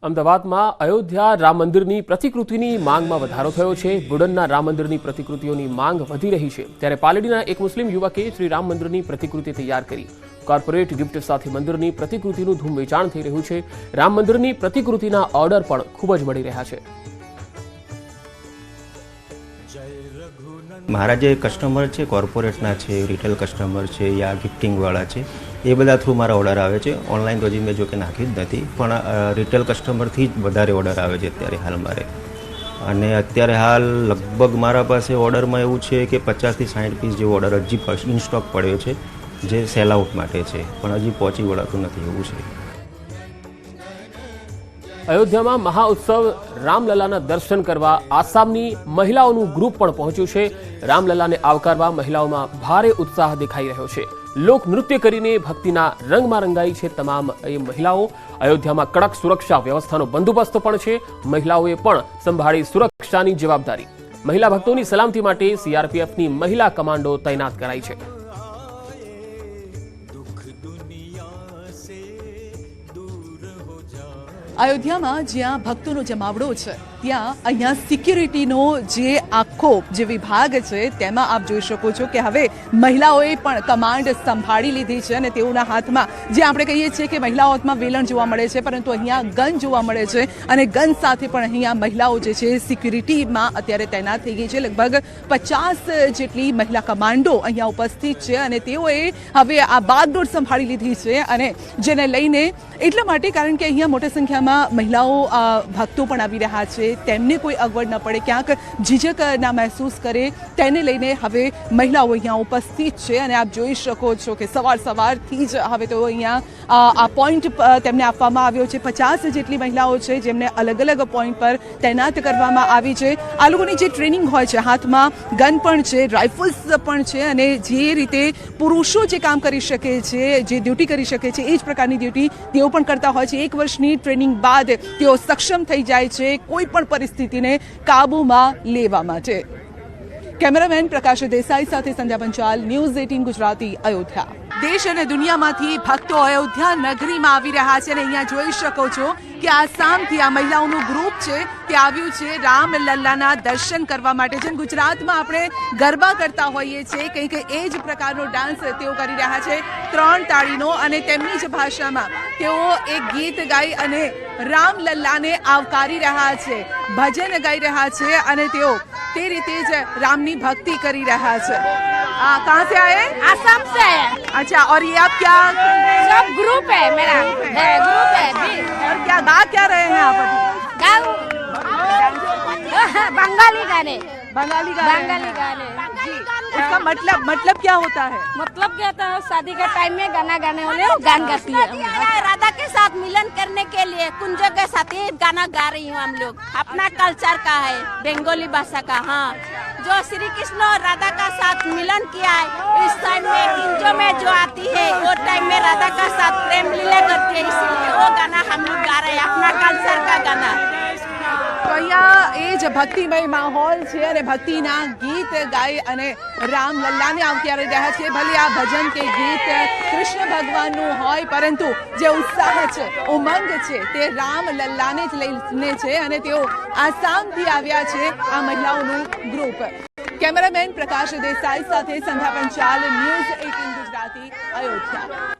અમદાવાદમાં અયોધ્યા રામ મંદિરની પ્રતિકૃતિની માંગમાં વધારો થયો છે। વુડનના રામ મંદિરની પ્રતિકૃતિઓની માંગ વધી રહી છે, ત્યારે પાલડીના એક મુસ્લિમ યુવકે શ્રી રામ મંદિરની પ્રતિકૃતિ તૈયાર કરી કોર્પોરેટ ગિફ્ટ સાથે મંદિરની પ્રતિકૃતિનું ધૂમ વેચાણ થઈ રહ્યું છે। રામ મંદિરની પ્રતિકૃતિના ઓર્ડર પણ ખૂબ જ મળી રહ્યા છે। મારા જે કસ્ટમર છે કોર્પોરેટના છે, રિટેલ કસ્ટમર છે યા ગિફ્ટિંગવાળા છે, એ બધા થ્રુ મારા ઓર્ડર આવે છે। ઓનલાઈન તો હજી મેં જો કે નાખ્યું જ નથી, પણ રિટેલ કસ્ટમરથી જ વધારે ઓર્ડર આવે છે અત્યારે હાલ મારે। અને અત્યારે હાલ લગભગ મારા પાસે ઓર્ડરમાં એવું છે કે 50થી 60 પીસ જેવો ઓર્ડર હજી ઇન સ્ટોક પડ્યો છે, જે સેલ આઉટ માટે છે, પણ હજી પહોંચી વળાતું નથી એવું છે। અયોધ્યામાં મહાઉત્સવ રામલલાના દર્શન કરવા આસામની મહિલાઓનું ગ્રુપ પણ પહોંચ્યું છે। રામલલાને આવકારવા મહિલાઓમાં ભારે ઉત્સાહ દેખાઈ રહ્યો છે। લોક નૃત્ય કરીને ભક્તિના રંગમાં રંગાઈ છે તમામ એ મહિલાઓ। અયોધ્યામાં કડક સુરક્ષા વ્યવસ્થાનો બંદોબસ્ત પણ છે। મહિલાઓએ પણ સંભાળી સુરક્ષાની જવાબદારી। મહિલા ભક્તોની સલામતી માટે સીઆરપીએફની મહિલા કમાન્ડો તૈનાત કરાઈ છે। અયોધ્યામાં જ્યાં ભક્તોનો જમાવડો છે ત્યાં અહીંયા સિક્યુરિટીનો જે આખો જે વિભાગ છે તેમાં આપ જોઈ શકો છો કે હવે મહિલાઓએ પણ કમાન્ડ સંભાળી લીધી છે અને તેઓના હાથમાં જે આપણે કહીએ છીએ કે મહિલાઓ હાથમાં વેલણ જોવા મળે છે, પરંતુ અહીંયા ગન જોવા મળે છે અને ગન સાથે પણ અહીંયા મહિલાઓ જે છે સિક્યુરિટીમાં અત્યારે તૈનાત થઈ ગઈ છે। લગભગ 50 જેટલી મહિલા કમાન્ડો અહીંયા ઉપસ્થિત છે અને તેઓએ હવે આ બાગડોર સંભાળી લીધી છે, અને જેને લઈને એટલા માટે કારણ કે અહીંયા મોટી સંખ્યામાં મહિલાઓ ભક્તો પણ આવી રહ્યા છે, તેમને કોઈ અગવડ ન પડે, ક્યાંક ઝીઝક ના મહેસૂસ કરે, તેને લઈને હવે મહિલાઓ અહીંયા ઉપસ્થિત છે। અને આપ જોઈ શકો છો કે સવારથી જ હવે તો અહીંયા આ પોઈન્ટ તેમને આપવામાં આવ્યો છે। 50 જેટલી મહિલાઓ છે જેમને અલગ અલગ પોઈન્ટ પર તૈનાત કરવામાં આવી છે। આ લોકોની જે ટ્રેનિંગ હોય છે, હાથમાં ગન પણ છે, રાઇફલ્સ પણ છે, અને જે રીતે પુરુષો જે કામ કરી શકે છે, જે ડ્યુટી કરી શકે છે, એ જ પ્રકારની ડ્યુટી તેઓ પણ કરતા હોય છે। 1 વર્ષની ટ્રેનિંગ બાદ તેઓ સક્ષમ થઈ જાય છે કોઈ પણ પરિસ્થિતિને કાબૂમાં લેવા માટે। કેમેરામેન પ્રકાશ દેસાઈ સાથે સંધ્યા પંચાલ, ન્યૂઝ 18 ગુજરાતી, અયોધ્યા। દેશ અને દુનિયામાંથી ભક્તો અયોધ્યા નગરીમાં આવી રહ્યા છે અને અહીંયા જોઈ શકો છો કે આસામથી આ મહિલાઓનું ગ્રુપ છે તે આવ્યું છે રામલલ્લાના દર્શન કરવા માટે। જેમ ગુજરાતમાં આપણે ગરબા કરતા હોઈએ છીએ, કંઈક એ જ પ્રકારનો ડાન્સ તેઓ કરી રહ્યા છે, 3 તાળીનો, અને તેમની જ ભાષામાં તેઓ એક ગીત ગાઈ અને રામલલ્લાને આવકારી રહ્યા છે, ભજન ગાઈ રહ્યા છે અને તેઓ તે રીતે જ રામની भक्ति करी रहा है। कहाँ से आए? आसाम से आए। अच्छा, और ये आप क्या? सब ग्रुप है, मेरा ग्रुप है भी। और क्या गा क्या रहे हैं आप अभी? बंगाली गाने। बंगाली गाने जी। उसका मतलब क्या होता है? मतलब क्या होता है? शादी के टाइम में गाना गाने वाले गान गाती है। राधा के साथ मिलन करने के लिए कुंजों के साथ ही गाना गा रही हूँ। हम लोग अपना कल्चर का है, बंगाली भाषा का। हाँ, जो श्री कृष्ण और राधा का साथ मिलन किया है, इस टाइम में कुंजों में जो आती है वो टाइम में राधा का साथ प्रेम लीला करती है, इसलिए वो गाना हम लोग गा रहे हैं, अपना कल्चर का गाना। तो અહીંયા એ જ ભક્તિમય માહોલ છે અને ભક્તિના ગીત ગાઈ અને રામલલ્લાને આવકારી રહ્યા છે। ભલે આ ભજન કે ગીત કૃષ્ણ ભગવાનનું હોય, પરંતુ જે ઉત્સાહ છે, ઉમંગ છે, તે રામલલ્લાને જ લઈને છે અને તેઓ આસામથી આવ્યા છે આ મહિલાઓનું ગ્રુપ। કેમેરામેન પ્રકાશ દેસાઈ સાથે સંધ્યા પંચાલ, ન્યૂઝ 18 ગુજરાતી, અયોધ્યા।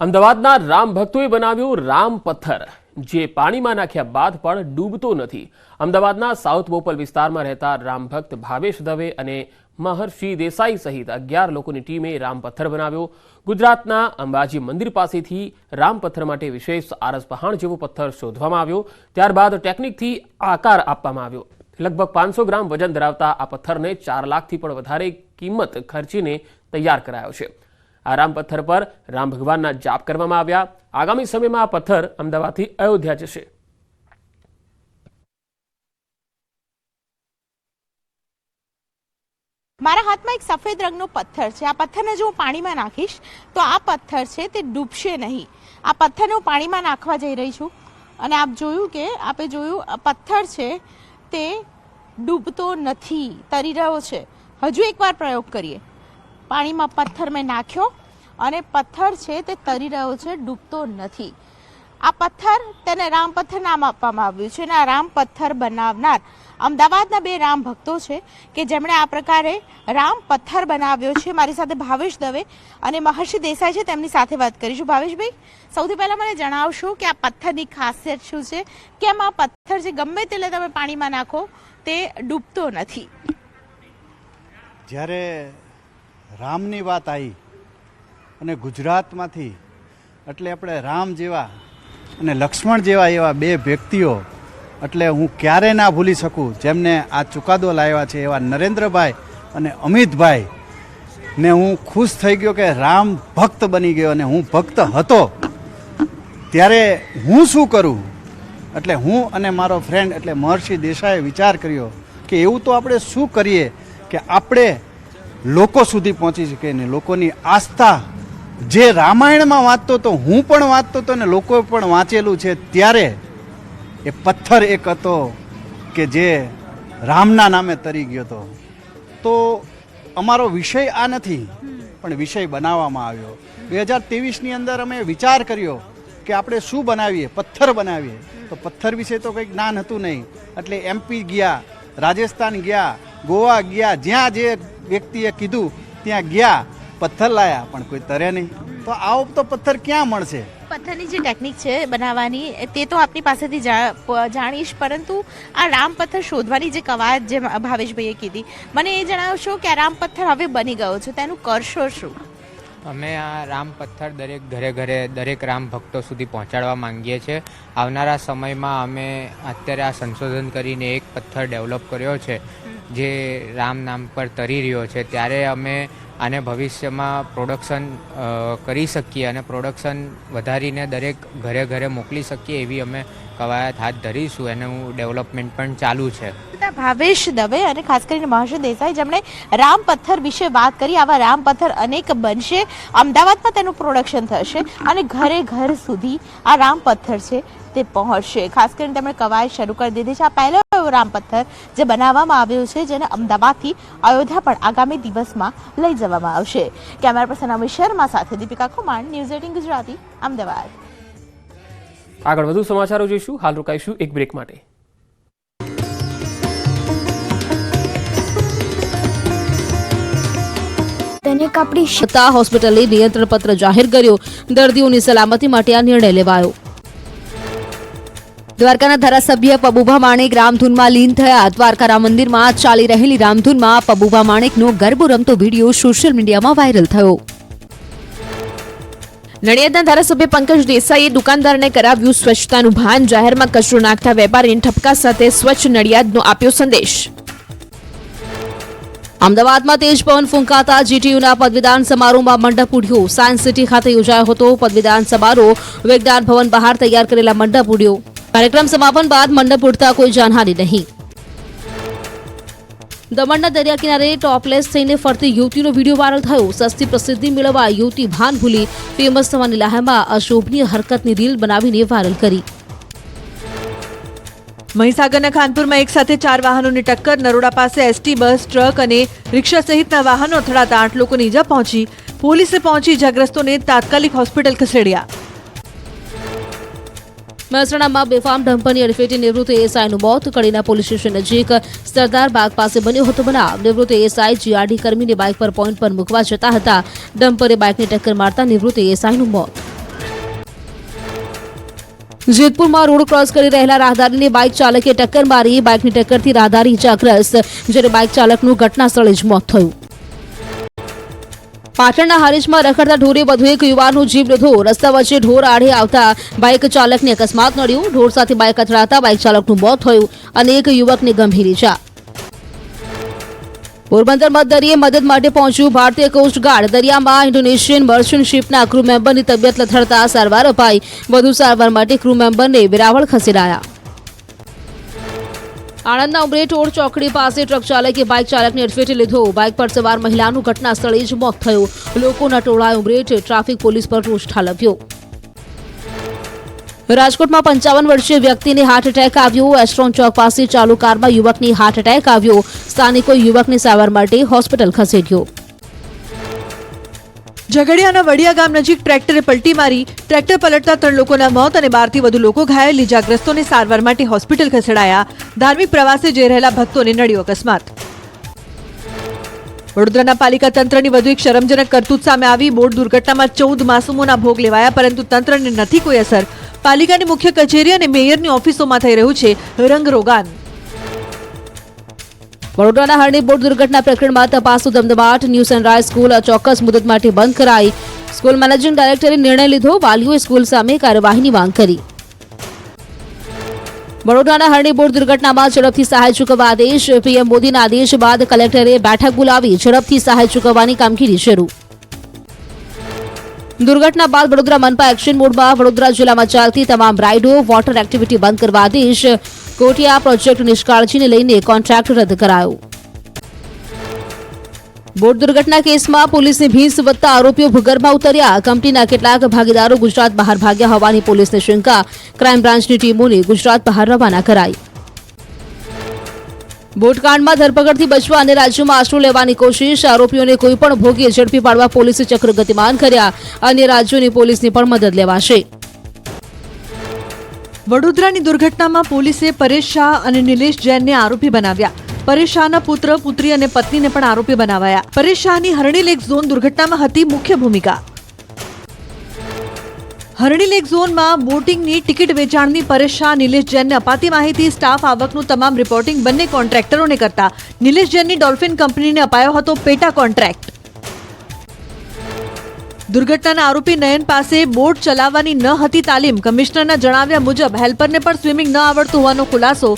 અમદાવાદના રામ ભક્તોએ બનાવ્યો રામ પથ્થર, જે પાણીમાં નાખ્યા બાદ પણ ડૂબતો નથી। અમદાવાદના સાઉથ બોપલ વિસ્તારમાં રહેતા રામ ભક્ત ભાવેશ દવે અને મહર્ષિ દેસાઈ સહિત 11 લોકોની ટીમે રામ પથ્થર બનાવ્યો। ગુજરાતના અંબાજી મંદિર પાસેથી રામ પથ્થર માટે વિશેષ આરસ પહાણ જેવો પથ્થર શોધવામાં આવ્યો, ત્યારબાદ ટેકનિકથી આકાર આપવામાં આવ્યો। લગભગ 500 ગ્રામ વજન ધરાવતા આ પથ્થરને 4 લાખથી પણ વધારે કિંમત ખર્ચીને તૈયાર કરાયો છે। આ રામ પથ્થર પર રામ ભગવાનના જાપ કરવામાં આવ્યા। આગામી સમયમાં આ પથ્થર અમદાવાદથી અયોધ્યા જશે। મારા હાથમાં એક સફેદ રંગનો પથ્થર છે। આ પથ્થરને જો હું પાણીમાં નાખીશ તો આ પથ્થર છે તે ડૂબશે નહીં। આ પથ્થરને હું પાણીમાં નાખવા જઈ રહી છું અને આપે જોયું આ પથ્થર છે તે ડૂબતો નથી, તરી રહ્યો છે। હજુ એકવાર પ્રયોગ કરીએ। પાણીમાં પથ્થર મેં નાખ્યો અને પથ્થર છે તે તરી રહ્યો છે, ડૂબતો નથી। આ પથ્થર તેને રામ પથ્થર નામ આપવામાં આવ્યું છે અને આ રામ પથ્થર બનાવનાર અમદાવાદના 2 રામ ભક્તો છે કે જેમણે આ પ્રકારે રામ પથ્થર બનાવ્યો છે. મારી સાથે ભાવેશ દવે અને મહર્ષિ દેસાઈ છે, તેમની સાથે વાત કરીશું. ભાવેશભાઈ, સૌથી પહેલા મને જણાવશો કે આ પથ્થરની ખાસિયત શું છે, કેમ આ પથ્થર જે ગમે તેટલે તમે પાણીમાં નાખો તે ડૂબતો નથી? જ્યારે રામની વાત આવી અને ગુજરાતમાંથી એટલે આપણે રામ જેવા અને લક્ષ્મણ જેવા એવા 2 વ્યક્તિઓ એટલે હું ક્યારે ના ભૂલી શકું જેમને આ ચુકાદો લાવ્યા છે એવા નરેન્દ્રભાઈ અને અમિતભાઈ ને હું ખુશ થઈ ગયો કે રામ ભક્ત બની ગયો. અને હું ભક્ત હતો ત્યારે હું શું કરું એટલે હું અને મારો ફ્રેન્ડ એટલે મહર્ષિ દેસાઈએ વિચાર કર્યો કે એવું તો આપણે શું કરીએ કે આપણે લોકો સુધી પહોંચી શકીએ ને લોકોની આસ્થા જે રામાયણમાં વાંચતો હતો હું પણ વાંચતો હતો ને લોકોએ પણ વાંચેલું છે ત્યારે એ પથ્થર એક હતો કે જે રામના નામે તરી ગયો હતો. તો અમારો વિષય આ નથી પણ વિષય બનાવવામાં આવ્યો. 2023ની અંદર અમે વિચાર કર્યો કે આપણે શું બનાવીએ, પથ્થર બનાવીએ. તો પથ્થર વિશે તો કંઈ જ્ઞાન હતું નહીં એટલે MP ગયા, રાજસ્થાન ગયા, ગોવા ગયા, જ્યાં જે વ્યક્તિએ કીધું ત્યાં ગયા, પથ્થર લાયા પણ કોઈ તરે નહીં. તો આવો તો પથ્થર ક્યાં મળશે? પથ્થરની જે ટેકનિક છે બનાવવાની તે તો આપની પાસેથી જાણીશ, પરંતુ આ રામ પથ્થર શોધવાની જે કવાયત જે ભાવેશભાઈએ કીધી, મને એ જણાવશો કે આ રામ પથ્થર હવે બની ગયો છે તેનું કરશો શું? અમે આ રામ પથ્થર દરેક ઘરે દરેક રામ ભક્તો સુધી પહોંચાડવા માંગીએ છીએ. આવનારા સમયમાં અમે અત્યારે આ સંશોધન કરીને એક પથ્થર ડેવલપ કર્યો છે જે રામ નામ પર તરી રહ્યો છે. ત્યારે અમે આને ભવિષ્યમાં પ્રોડક્શન કરી શકીએ અને પ્રોડક્શન વધારીને દરેક ઘરે મોકલી શકીએ એવી અમે કવાયત હાથ ધરીશું. એનું ડેવલપમેન્ટ પણ ચાલુ છે. ભાવેશ દવે અને ખાસ કરીને મહર્ષિ દેસાઈ જેમણે રામ પથ્થર વિશે વાત કરી, આવા રામ પથ્થર અનેક બનશે, અમદાવાદમાં તેનું પ્રોડક્શન થશે અને ઘર સુધી આ રામ પથ્થર છે તે પહોંચશે. ખાસ કરીને તેમણે કવાયત શરૂ કરી દીધી છે. આ પહેલો એવો રામ પથ્થર જે બનાવવામાં આવ્યો છે જેને અમદાવાદથી અયોધ્યા પણ આગામી દિવસમાં લઈ જવામાં આવશે. કેમેરા પર્સન અમિત શર્મા સાથે દીપિકા કુમાર, ન્યૂઝ 18 ગુજરાતી, અમદાવાદ. આગળ વધુ સમાચારો જોઈશું. હાલ રોકાઈશું એક બ્રેક માટે. તેને કાપડી સત્તા હોસ્પિટલે નિયંત્રણ પત્ર જાહેર કર્યો. દર્દીઓની સલામતી માટે આ નિર્ણય લેવાયો. દ્વારકાના ધારાસભ્ય પબુભા માણેક રામધૂનમાં લીન થયા. દ્વારકા રામ મંદિરમાં ચાલી રહેલી રામધૂનમાં પબુભા માણેકનો ગરબો રમતો વિડીયો સોશિયલ મીડિયામાં વાયરલ થયો. નડિયાદના ધારાસભ્ય પંકજ દેસાઈએ દુકાનદારને કરાવ્યું સ્વચ્છતાનું ભાન. જાહેરમાં કચરો નાખતા વેપારીને ઠપકા સાથે સ્વચ્છ નડિયાદનો આપ્યો સંદેશ. અમદાવાદમાં તેજ પવન ફૂંકાતા GTUના પદવીદાન સમારોહમાં મંડપ ઉડ્યો. સાયન્સ સિટી ખાતે યોજાયો હતો પદવીદાન સમારોહ. વિજ્ઞાન ભવન બહાર તૈયાર કરેલા મંડપ ઉડ્યો. કાર્યક્રમ સમાપન બાદ મંડપ ઉડતા કોઈ જાનહાનિ નહીં. દમણના દરિયા કિનારે ટોપલેસ થઈને ફરતી યુવતીનો વિડીયો વાયરલ થયો. સસ્તી પ્રસિદ્ધિ મેળવવા યુવતી ભાન ભૂલી ફેમસ થવાની લાહેમાં અશોભનીય હરકતની રીલ બનાવીને વાયરલ કરી. મહીસાગરના ખાનપુરમાં એક સાથે 4 વાહનોની ટક્કર. નરોડા પાસે ST બસ, ટ્રક અને રિક્ષા સહિતના વાહનો અથડાતા 8 લોકોને ઈજા પહોંચી. પોલીસે પહોંચી ઇજાગ્રસ્તોને તાત્કાલિક હોસ્પિટલ ખસેડ્યા. મહેસાણામાં બેફામ ડમ્પરની અડફેટે નિવૃત્ત ASIનું મોત. કડીના પોલીસ સ્ટેશન નજીક સરદાર બાગ પાસે બન્યો હતો બનાવ. નિવૃત્ત ASI GRD કર્મીને બાઇક પર પોઈન્ટ પર મૂકવા જતા હતા. ડમ્પરે બાઇકને ટક્કર મારતા નિવૃત્ત ASIનું મોત. જેતપુરમાં રોડ ક્રોસ કરી રહેલા રાહદારીને બાઇક ચાલકે ટક્કર મારી. બાઇકની ટક્કરથી રાહદારી ઇજાગ્રસ્ત, જ્યારે બાઇક ચાલકનું ઘટના સ્થળે જ મોત થયું. પાટણના હારીજમાં રખડતા ઢોરે વધુ એક યુવાનનો જીવ લીધો. રસ્તા વચ્ચે ઢોર આડે આવતા બાઇક ચાલકને અકસ્માત નડ્યો. ઢોર સાથે બાઇક અથડાતા બાઇક ચાલકનું મોત થયું અને એક યુવકને ગંભીર ઇજા. પોરબંદર મધદરિયે મદદ માટે પહોંચ્યું ભારતીય કોસ્ટગાર્ડ. દરિયામાં ઇન્ડોનેશિયન મર્ચન્ટ શિપના ક્રૂ મેમ્બરની તબિયત લથડતા સારવાર અપાઈ. વધુ સારવાર માટે ક્રૂ મેમ્બરને વેરાવળ ખસેડાયા. આણંદના ઉમરેઠોડ ચોકડી પાસે ટ્રક ચાલકે બાઇક ચાલકને અડફેટે લીધો. બાઇક પર સવાર મહિલાનું ઘટના સ્થળે જ મોત થયું. લોકોના ટોળાએ ઉમરેઠ ટ્રાફિક પોલીસ પર રોષ ઠાલવ્યો. રાજકોટમાં 55 વર્ષીય વ્યક્તિને હાર્ટ એટેક આવ્યો. એસ્ટ્રોન ચોક પાસે ચાલુ કારમાં યુવકને હાર્ટ એટેક આવ્યો. સ્થાનિકોએ યુવકને સારવાર માટે હોસ્પિટલ ખસેડ્યો. ઝઘડિયાના વડિયા ગામ નજીક ટ્રેક્ટરે પલટી મારી ટ્રેક્ટર પલટતા 3 લોકોના મોત અને 12થી વધુ લોકો ઘાયલ. ઇજાગ્રસ્તોને સારવાર માટે હોસ્પિટલ ખસેડાયા. ધાર્મિક પ્રવાસે જઈ રહેલા ભક્તોને નડ્યો અકસ્માત. વડોદરાના પાલિકા તંત્રની વધુ એક શરમજનક કરતૂત સામે આવી. બોટ દુર્ઘટનામાં 14 માસૂમોના ભોગ લેવાયા, પરંતુ તંત્રને નથી કોઈ અસર. પાલિકાની મુખ્ય કચેરી અને મેયરની ઓફિસોમાં થઈ રહ્યું છે રંગરોગાન. વડોદરાના હરણી બોટ દુર્ઘટના પ્રકરણમાં તપાસનો ધમધમાટ. ન્યૂ સનરાઈઝ સ્કૂલ અચોક્કસ મુદત માટે બંધ કરાઈ. સ્કૂલ મેનેજિંગ ડાયરેક્ટરે નિર્ણય લીધો. વાલીઓએ સ્કૂલ સામે કાર્યવાહીની માંગ કરી. વડોદરાના હરણી બોટ દુર્ઘટનામાં ઝડપથી સહાય ચૂકવવા આદેશ. પીએમ મોદીના આદેશ બાદ કલેક્ટરે બેઠક બોલાવી ઝડપથી સહાય ચૂકવવાની કામગીરી શરૂ. દુર્ઘટના બાદ વડોદરા મનપા એક્શન મોડમાં. વડોદરા જિલ્લામાં ચાલતી તમામ રાઇડો વોટર એક્ટિવિટી બંધ કરવા આદેશ. કોટિયા પ્રોજેક્ટ નિષ્કાળજીને લઈને કોન્ટ્રાક્ટ રદ કરાયો. બોટ દુર્ઘટના કેસમાં પોલીસની ભીંસ વધતા આરોપીઓ ભૂગર્ભમાં ઉતર્યા. કંપનીના કેટલાક ભાગીદારો ગુજરાત બહાર ભાગ્યા હોવાની પોલીસને શંકા. ક્રાઇમ બ્રાન્ચની ટીમોને ગુજરાત બહાર રવાના કરાઈ. બોટકાંડમાં ધરપકડથી બચવા અને રાજ્યોમાં આશરો લેવાની કોશિશ. આરોપીઓને કોઈપણ ભોગે ઝડપી પાડવા પોલીસે ચક્ર ગતિમાન કર્યા. અન્ય રાજ્યોની પોલીસની પણ મદદ લેવાશે. વડોદરાની દુર્ઘટનામાં પોલીસે પરેશ શાહ અને નિલેશ જૈનને આરોપી બનાવ્યા. પરેશ શાહના પુત્ર, પુત્રી અને પત્નીને પણ આરોપી બનાવાયા. પરેશ શાહની હરણી લેક ઝોન દુર્ઘટનામાં હતી મુખ્ય ભૂમિકા. હરણી લેક ઝોનમાં બોટિંગની ટિકિટ વેચાણની પરેશ શાહ, નિલેશ જૈનને અપાતી માહિતી. સ્ટાફ આવકનું તમામ રિપોર્ટિંગ બંને કોન્ટ્રાક્ટરોને કરતા. નિલેશ જૈનની ડોલ્ફિન કંપનીને અપાયો હતો પેટા કોન્ટ્રાક્ટ. દુર્ઘટનાના આરોપી નયન પાસે બોટ ચલાવવાની ન હતી તાલીમ. કમિશનરના જણાવ્યા મુજબ હેલ્પરને પણ સ્વિમિંગ ન આવડતું હોવાનો ખુલાસો.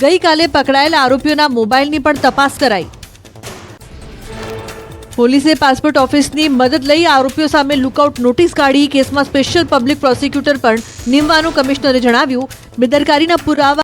ગઈકાલે પકડાયેલા આરોપીઓના મોબાઈલની પણ તપાસ કરાઈ. પોલીસે પાસપોર્ટ ઓફિસની મદદ લઈ આરોપીઓ સામે લુકઆઉટ નોટિસ કાઢી. કેસમાં સ્પેશિયલ પબ્લિક પ્રોસિક્યુટર પણ નિમવાનું કમિશનરે જણાવ્યું. બેદરકારીના પુરાવા